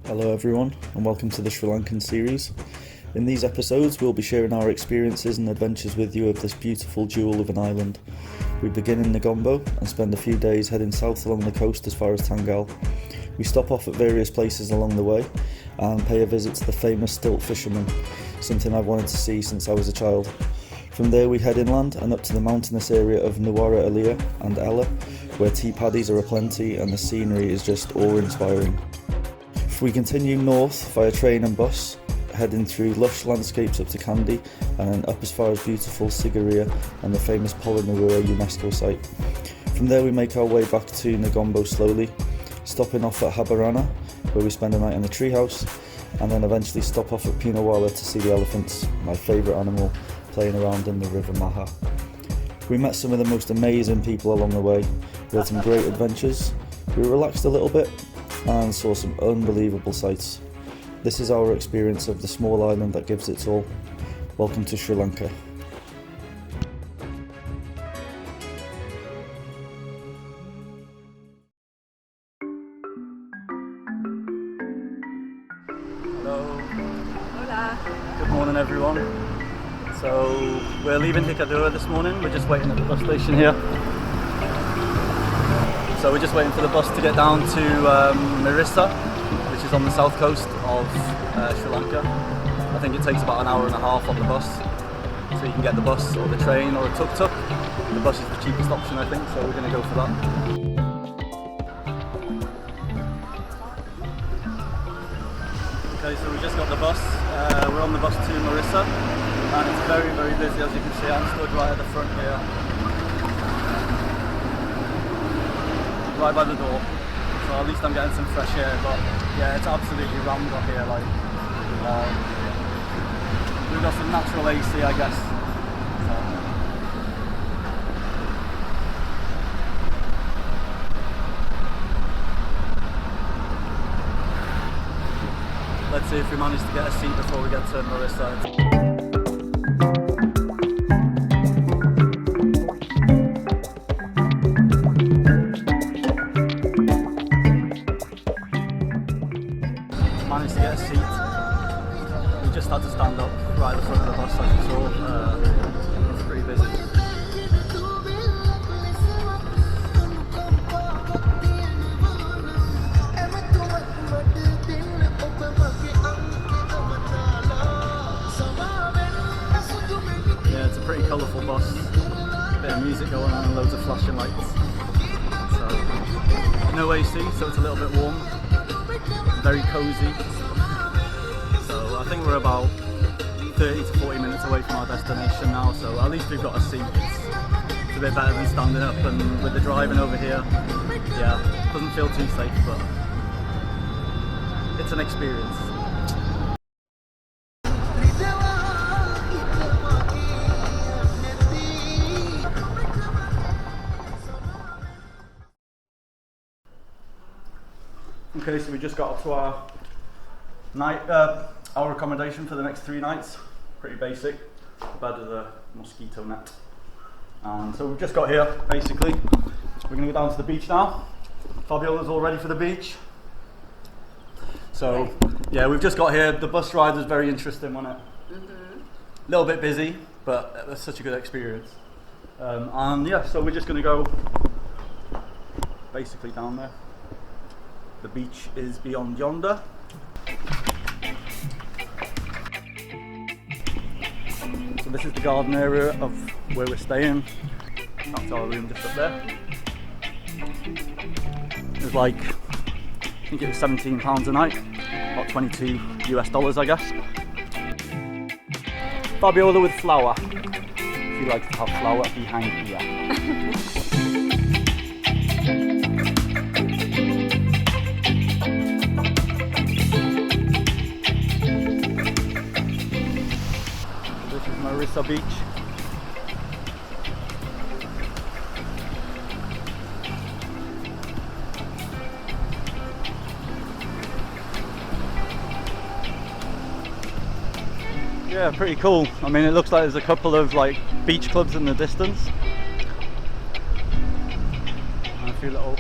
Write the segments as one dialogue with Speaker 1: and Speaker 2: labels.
Speaker 1: Hello everyone, and welcome to the Sri Lankan series. In these episodes we'll be sharing our experiences and adventures with you of this beautiful jewel of an island. We begin in Negombo and spend a few days heading south along the coast as far as Tangal. We stop off at various places along the way and pay a visit to the famous Stilt fishermen, something I've wanted to see since I was a child. From there we head inland and up to the mountainous area of Nuwara Eliya and Ella, where tea paddies are aplenty and the scenery is just awe-inspiring. We continue north via train and bus, heading through lush landscapes up to Kandy and then up as far as beautiful Sigiriya and the famous Polonnaruwa UNESCO site. From there we make our way back to Negombo slowly, stopping off at Habarana, where we spend a night in a treehouse, and then eventually stop off at Pinawala to see the elephants, my favourite animal, playing around in the River Maha. We met some of the most amazing people along the way, we had some great adventures, we relaxed a little bit, and saw some unbelievable sights. This is our experience of the small island that gives its all. Welcome to Sri Lanka. Hello.
Speaker 2: Hola.
Speaker 1: Good morning everyone. So we're leaving Hikkaduwa this morning, we're just waiting at the bus station here. So we're just waiting for the bus to get down to Mirissa, which is on the south coast of Sri Lanka. I think it takes about an hour and a half on the bus. So you can get the bus or the train or a tuk-tuk. The bus is the cheapest option I think, so we're going to go for that. Okay, so we just got the bus. We're on the bus to Mirissa and it's very, very busy as you can see. I'm stood right at the front here. Right by the door, so at least I'm getting some fresh air, but yeah, it's absolutely rammed up here, like, we've got some natural AC, I guess, so. Let's see if we manage to get a seat before we get to Mirissa. Managed to get a seat. We just had to stand up right at the front of the bus as you saw. It's pretty busy. Yeah, it's a pretty colourful bus. A bit of music going on and loads of flashing lights. So, no AC, so it's a little bit warm. Very cosy. So I think we're about 30 to 40 minutes away from our destination now, so at least we've got a seat. It's a bit better than standing up, and with the driving over here, yeah, doesn't feel too safe, but it's an experience. Okay, so we just got up to our night, our accommodation for the next 3 nights. Pretty basic. The bed with a mosquito net. And so we've just got here, basically. We're going to go down to the beach now. Fabiola's all ready for the beach. So, yeah, we've just got here. The bus ride was very interesting, wasn't it? A little bit busy, but it was such a good experience. And yeah, so we're just going to go basically down there. The beach is beyond yonder. So this is the garden area of where we're staying. That's our room just up there. It was like, I think it was £17 a night, about $22 I guess. Fabiola with flour. She likes to have flour behind here. Mirissa Beach. Yeah, pretty cool. I mean, it looks like there's a couple of like beach clubs in the distance. And a few little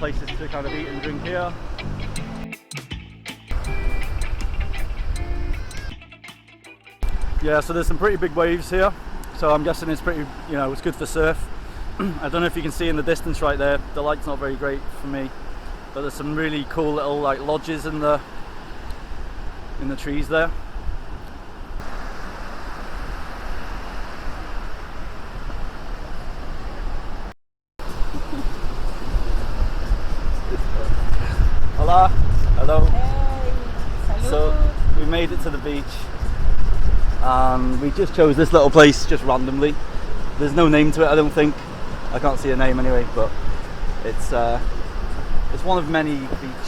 Speaker 1: places to kind of eat and drink here. Yeah, so there's some pretty big waves here, so I'm guessing it's pretty, you know, it's good for surf. I don't know if you can see in the distance right there, the light's not very great for me, but there's some really cool little like lodges in the trees there. Hola, hello.
Speaker 2: Hey, salud.
Speaker 1: So we made it to the beach. We just chose this little place just randomly. There's no name to it, I don't think. I can't see a name anyway, but it's one of many beach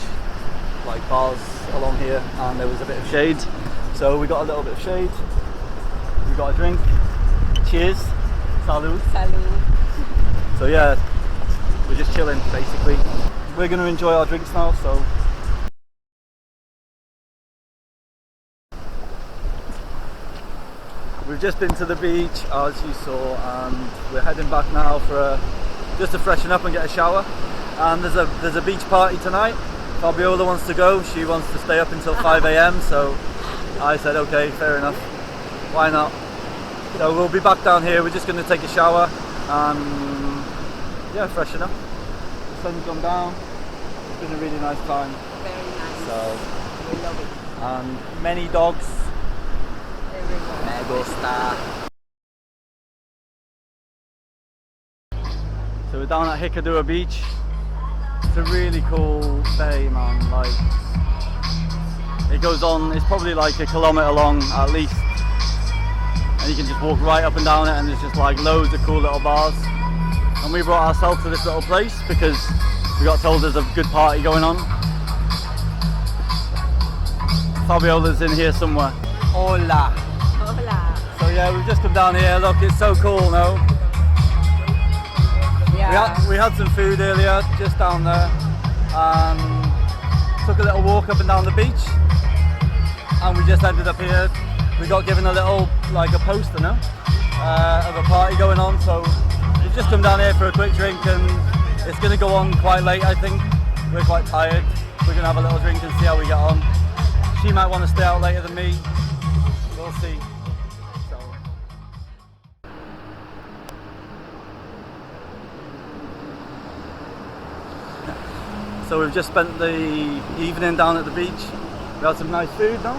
Speaker 1: like bars along here, and there was a bit of shade, so we got a little bit of shade. We got a drink. Cheers. Salud.
Speaker 2: Salud.
Speaker 1: So yeah, we're just chilling basically. We're going to enjoy our drinks now, so we've just been to the beach as you saw, and we're heading back now for just to freshen up and get a shower. And there's a beach party tonight. Fabiola wants to go. She wants to stay up until 5 AM, so I said okay, fair enough, why not. So we'll be back down here. We're just going to take a shower and yeah, freshen up. The sun's gone down. It's been a really nice time.
Speaker 2: Very nice.
Speaker 1: So
Speaker 2: We love it.
Speaker 1: and many dogs.
Speaker 2: Everyone.
Speaker 1: Me gusta. So we're down at Hikadua Beach. It's a really cool bay, man. Like, it goes on, it's probably like a kilometre long at least. And you can just walk right up and down it, and there's just like loads of cool little bars. And we brought ourselves to this little place because we got told there's a good party going on. Fabiola's in here somewhere. Hola.
Speaker 2: Hola.
Speaker 1: So yeah, we've just come down here. Look, it's so cool, no?
Speaker 2: Yeah.
Speaker 1: We had some food earlier, just down there. Took a little walk up and down the beach, and we just ended up here. We got given a little, like a poster, no? Of a party going on. So we've just come down here for a quick drink, and it's going to go on quite late, I think. We're quite tired. We're going to have a little drink and see how we get on. She might want to stay out later than me. We'll see. So we've just spent the evening down at the beach. We had some nice food, no?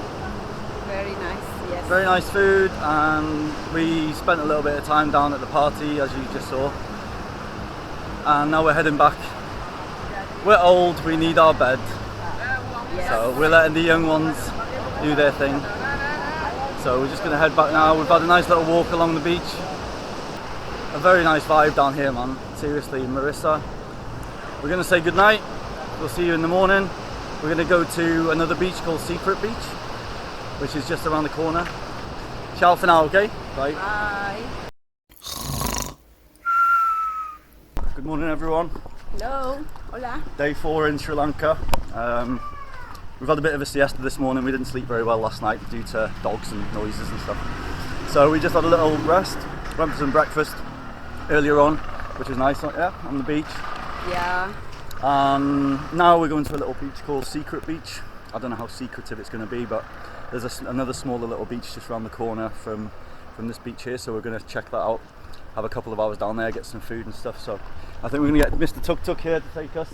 Speaker 2: Very nice, yes.
Speaker 1: Very nice food, and we spent a little bit of time down at the party, as you just saw. And now we're heading back. We're old, we need our bed.
Speaker 2: Yes.
Speaker 1: So we're letting the young ones do their thing. So we're just going to head back now. We've had a nice little walk along the beach. A very nice vibe down here, man. Seriously, Mirissa. We're going to say goodnight. We'll see you in the morning. We're going to go to another beach called Secret Beach, which is just around the corner. Ciao for now, okay? Bye.
Speaker 2: Bye.
Speaker 1: Good morning, everyone.
Speaker 2: Hello. Hola.
Speaker 1: Day 4 in Sri Lanka. We've had a bit of a siesta this morning. We didn't sleep very well last night due to dogs and noises and stuff. So we just had a little rest. Went for some breakfast earlier on, which was nice, yeah, on the beach.
Speaker 2: Yeah.
Speaker 1: Now we're going to a little beach called Secret Beach. I don't know how secretive it's going to be, but there's another smaller little beach just around the corner from this beach here, so we're going to check that out, have a couple of hours down there, get some food and stuff. So I think we're going to get Mr. Tuk Tuk here to take us.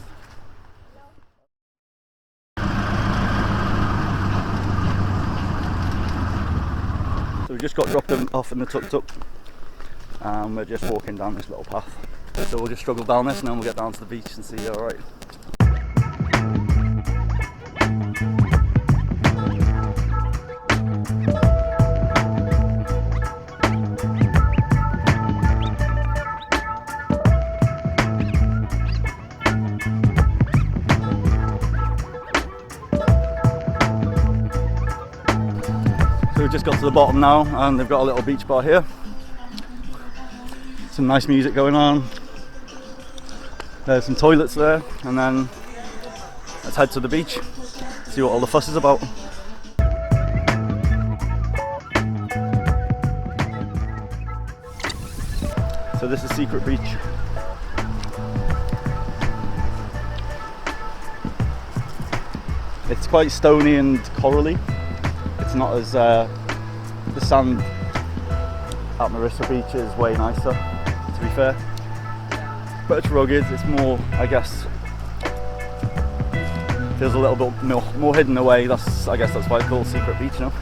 Speaker 1: So we just got dropped off in the Tuk Tuk, and we're just walking down this little path. So we'll just struggle down this, and then we'll get down to the beach and see you alright. So we've just got to the bottom now, and they've got a little beach bar here. Some nice music going on. There's some toilets there, and then let's head to the beach, see what all the fuss is about. So this is Secret Beach. It's quite stony and corally. It's not as the sand at Mirissa Beach is way nicer, to be fair. But it's rugged, it's more, I guess, feels a little bit more hidden away. I guess that's why it's called Secret Beach, you know?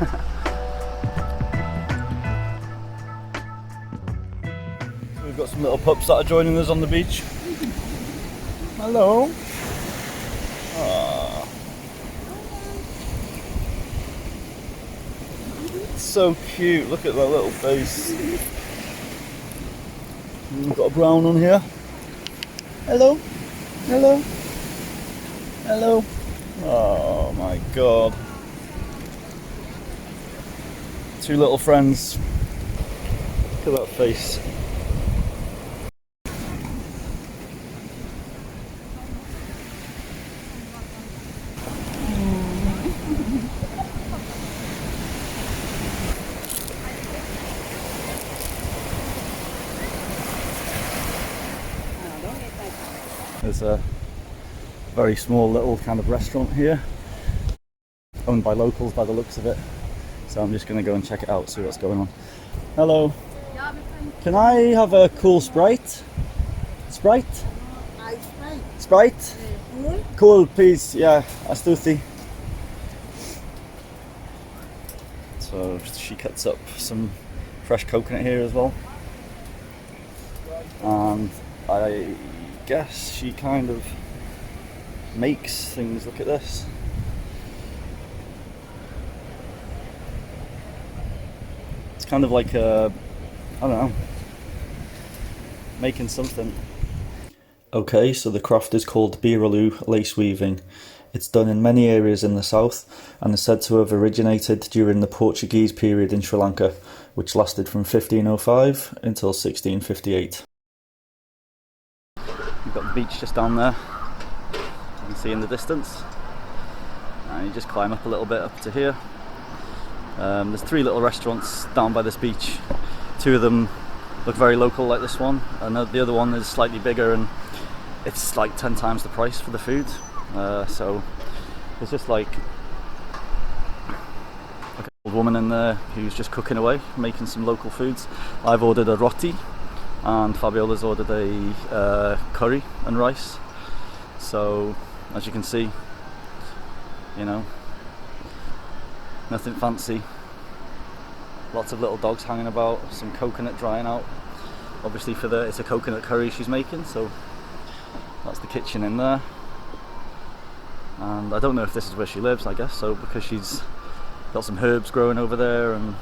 Speaker 1: So we've got some little pups that are joining us on the beach. Hello. Aww. So cute, look at that little face. We've got a brown one here. Hello. Hello. Hello. Oh my god. Two little friends. Look at that face. There's a very small little kind of restaurant here, owned by locals by the looks of it. So I'm just going to go and check it out, see what's going on. Hello. Can I have a cool Sprite? Sprite? Sprite? Cool, please. Yeah, astuti. So she cuts up some fresh coconut here as well. And I guess she kind of makes things. Look at this. It's kind of like a, I don't know, making something. Okay, so the craft is called Biraloo lace weaving. It's done in many areas in the south and is said to have originated during the Portuguese period in Sri Lanka, which lasted from 1505 until 1658. You've got the beach just down there, you can see in the distance, and you just climb up a little bit up to here. There's three little restaurants down by this beach. Two of them look very local like this one, and the other one is slightly bigger and it's like 10 times the price for the food. So there's just like an old woman in there who's just cooking away, making some local foods. I've ordered a roti and Fabiola's ordered a curry and rice. So as you can see, you know, nothing fancy. Lots of little dogs hanging about, some coconut drying out. Obviously it's a coconut curry she's making, so that's the kitchen in there. And I don't know if this is where she lives, I guess so, because she's got some herbs growing over there and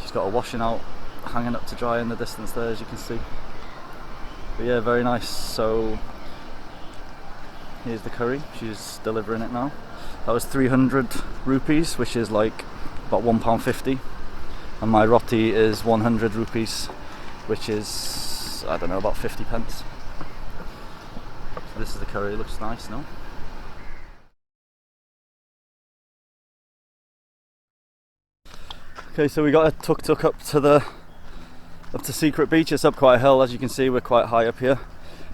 Speaker 1: she's got a washing out hanging up to dry in the distance there, as you can see. But yeah, very nice. So here's the curry, she's delivering it now. That was 300 rupees, which is like about £1.50, and my roti is 100 rupees, which is, I don't know, about 50 pence. So this is the curry, it looks nice, no? Okay, so we got a tuk-tuk up to Secret Beach. It's up quite a hill, as you can see. We're quite high up here,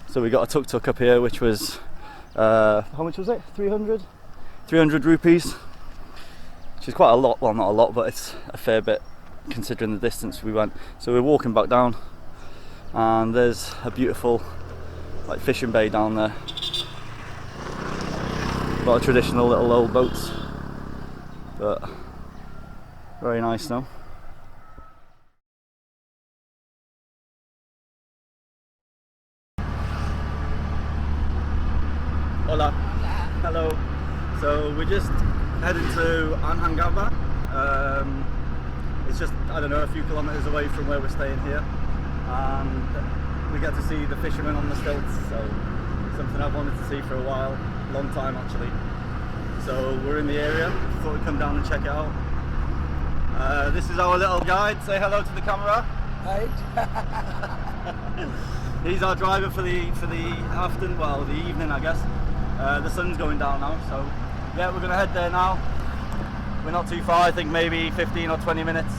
Speaker 1: so we got a tuk-tuk up here, which was how much was it? 300 rupees, which is quite a lot. Well, not a lot, but it's a fair bit considering the distance we went. So we're walking back down, and there's a beautiful like fishing bay down there. A lot of traditional little old boats, but very nice now. Hola. Hello. So we're just heading to Ahangama. It's just, I don't know, a few kilometers away from where we're staying here, and we get to see the fishermen on the stilts. So something I've wanted to see for a while, long time actually. So we're in the area, thought we'd come down and check it out. This is our little guide. Say hello to the camera.
Speaker 3: Hi.
Speaker 1: He's our driver for the afternoon, well, the evening, I guess. The sun's going down now, so yeah, we're gonna head there now. We're not too far, I think maybe 15 or 20 minutes.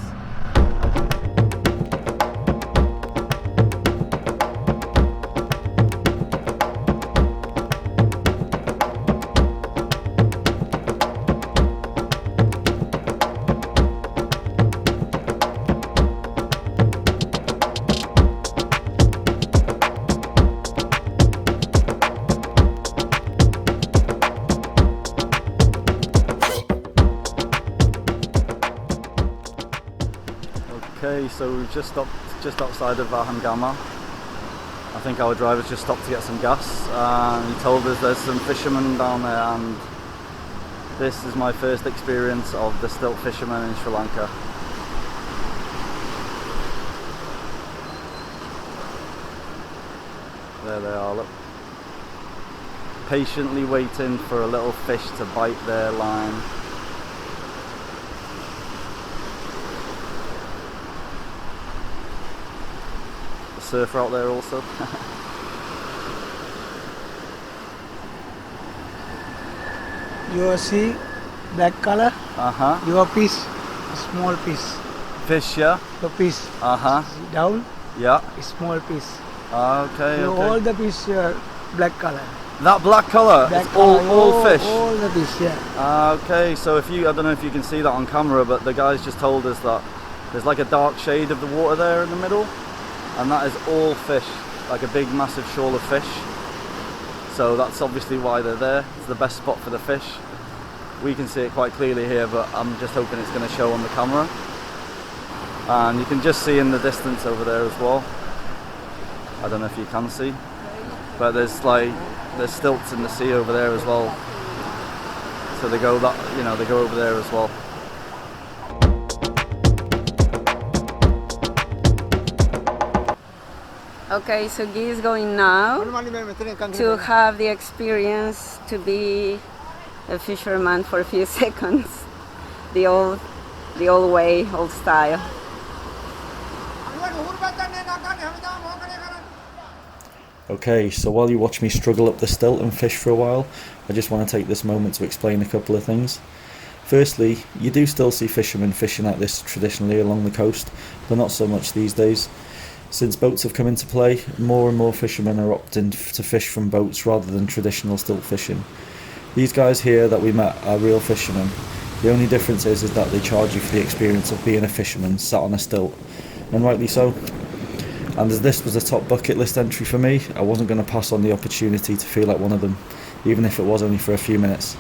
Speaker 1: Okay, so we've just stopped just outside of Ahangama. I think our driver's just stopped to get some gas, and he told us there's some fishermen down there, and this is my first experience of the stilt fishermen in Sri Lanka. There they are, look. Patiently waiting for a little fish to bite their line. The surfer out there also.
Speaker 3: You see black color?
Speaker 1: Uh-huh.
Speaker 3: Your piece, small piece.
Speaker 1: Fish, yeah?
Speaker 3: The piece
Speaker 1: Uh-huh.
Speaker 3: down,
Speaker 1: Yeah.
Speaker 3: small piece.
Speaker 1: Okay,
Speaker 3: You
Speaker 1: okay.
Speaker 3: all the piece black color.
Speaker 1: That black colour,
Speaker 3: Black
Speaker 1: it's all
Speaker 3: color,
Speaker 1: fish.
Speaker 3: All the piece, yeah.
Speaker 1: Okay, so if you, I don't know if you can see that on camera, but the guys just told us that there's like a dark shade of the water there in the middle, and that is all fish, like a big massive shoal of fish. So that's obviously why they're there. It's the best spot for the fish. We can see it quite clearly here, but I'm just hoping it's going to show on the camera. And you can just see in the distance over there as well. I don't know if you can see, but there's stilts in the sea over there as well. So they go they go over there as well.
Speaker 2: Okay, so Guy is going now to have the experience to be a fisherman for a few seconds. The old way, old style.
Speaker 1: Okay, so while you watch me struggle up the stilt and fish for a while, I just want to take this moment to explain a couple of things. Firstly, you do still see fishermen fishing like this traditionally along the coast, but not so much these days. Since boats have come into play, more and more fishermen are opting to fish from boats rather than traditional stilt fishing. These guys here that we met are real fishermen. The only difference is that they charge you for the experience of being a fisherman sat on a stilt, and rightly so. And as this was a top bucket list entry for me, I wasn't going to pass on the opportunity to feel like one of them, even if it was only for a few minutes.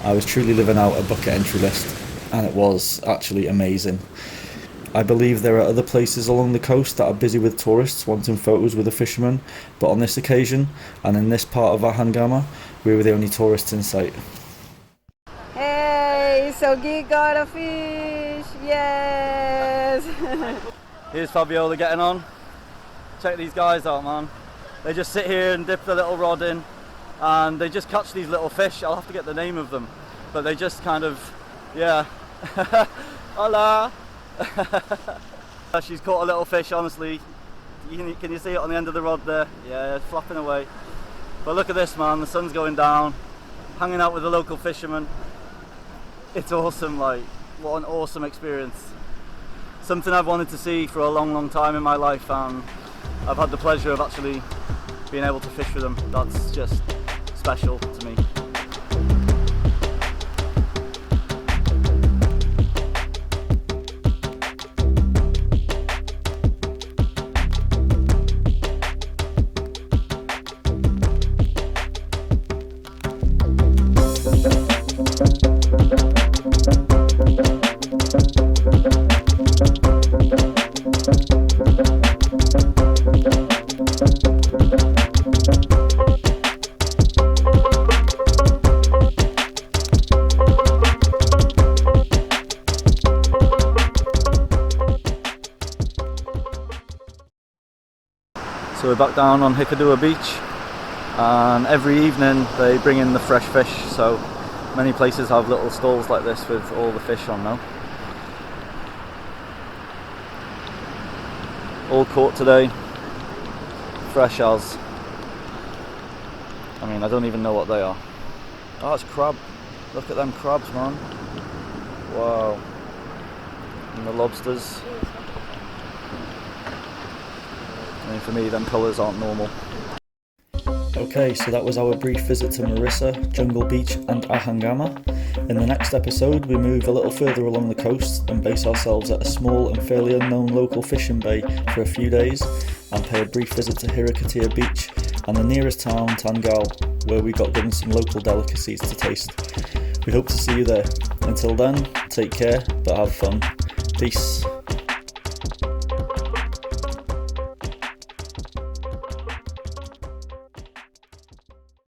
Speaker 1: I was truly living out a bucket entry list, and it was actually amazing. I believe there are other places along the coast that are busy with tourists wanting photos with a fisherman, but on this occasion, and in this part of Ahangama, we were the only tourists in sight.
Speaker 2: Hey, so Guy got a fish! Yes!
Speaker 1: Here's Fabiola getting on. Check these guys out, man. They just sit here and dip the little rod in, and they just catch these little fish. I'll have to get the name of them, but they just kind of, yeah. Hola! She's caught a little fish, honestly. Can you see it on the end of the rod there? Yeah, it's flapping away. But look at this, man, the sun's going down, hanging out with the local fishermen. It's awesome, like, what an awesome experience. Something I've wanted to see for a long, long time in my life, and I've had the pleasure of actually being able to fish with them. That's just special to me. So we're back down on Hikadua Beach, and every evening they bring in the fresh fish, so many places have little stalls like this with all the fish on now. All caught today, fresh as. I mean, I don't even know what they are. Oh, it's crab. Look at them crabs, man. Wow. And the lobsters. I mean, for me, them colours aren't normal. Okay, so that was our brief visit to Mirissa, Jungle Beach and Ahangama. In the next episode, we move a little further along the coast and base ourselves at a small and fairly unknown local fishing bay for a few days, and pay a brief visit to Hirakatia Beach and the nearest town, Tangal, where we got given some local delicacies to taste. We hope to see you there. Until then, take care, but have fun. Peace.